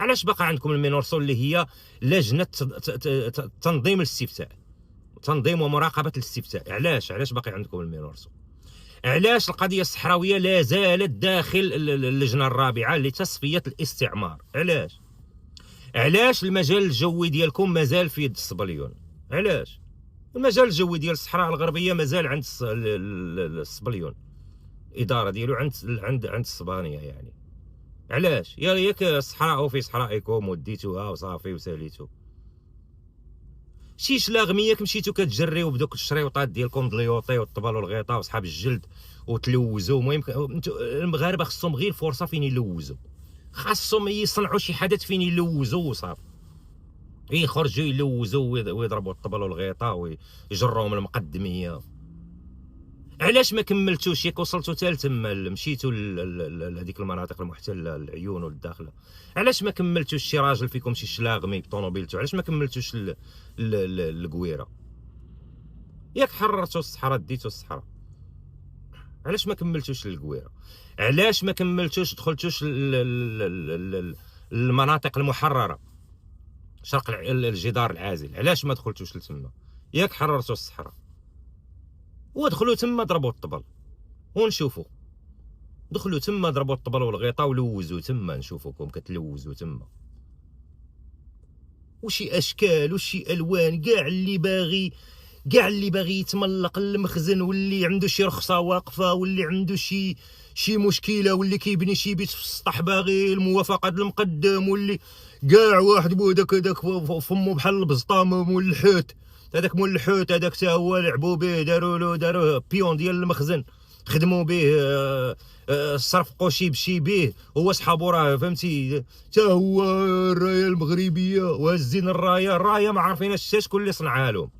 علاش باقا عندكم المينورسو اللي هي لجنه تنظيم الاستفتاء، تنظيم ومراقبه الاستفتاء؟ علاش باقي عندكم المينورسو؟ علاش القضيه الصحراويه لا زالت داخل اللجنه الرابعه لتصفيه الاستعمار؟ علاش المجال الجوي ديالكم مازال في يد الصبليون؟ علاش المجال الجوي ديال الصحراء الغربيه مازال عند الصبليون، الاداره ديالو عند الصبانيه يعني؟ علاش؟ ياك الصحراء في صحرائكم وديتوها وصافي وساليتو. شي شلاغمياك مشيتو كتجريو بدوك الشريوطات ديالكم دليوطي والطبل والغيطه وصحاب الجلد وتلوزوا. المهم المغاربه خصهم غير فرصه فين يلوزوا، خاصهم يصنعوا شي حدث فين يلوزوا وصافي، يخرجوا يلوزوا ويضربوا الطبل والغيطه ويجروهم المقدميه. علاش ما كملتوش؟ ياك وصلتوا حتى لتما، مشيتوا لهذيك المناطق المحتله، العيون والداخله، علاش ما كملتوش؟ شي راجل فيكم شي شلاغمي بطونوبيلتو، علاش ما كملتوش القويره؟ ياك حررتوا الصحراء، ديتوا الصحراء، علاش ما كملتوش للقويره؟ علاش ما كملتوش دخلتوش المناطق المحرره شرق الجدار العازل؟ علاش ما دخلتوش لتما؟ ياك حررتوا الصحراء، ودخلوا تما ضربوا الطبل ونشوفوا، دخلوا تما ضربوا الطبل والغيطه ولوزوا تما، نشوفوكم كتلوزوا تما، وشي اشكال وشي الوان، كاع اللي باغي يتملق المخزن، واللي عنده شي رخصه واقفه، واللي عنده شي مشكله، واللي كيبني شي بيت في السطح باغي الموافقه المقدم، واللي كاع واحد بوداك فمو بحال البزطه مول الحوت، هذاك مول الحوت هذاك حتى هو لعبوا به، داروا بيون ديال المخزن، خدموا به، صرفقوا شي به، هو صحابو راه فهمتي حتى هو الرايه المغربيه وهزين الرايه ما عارفينش شكون اللي صنعها لهم.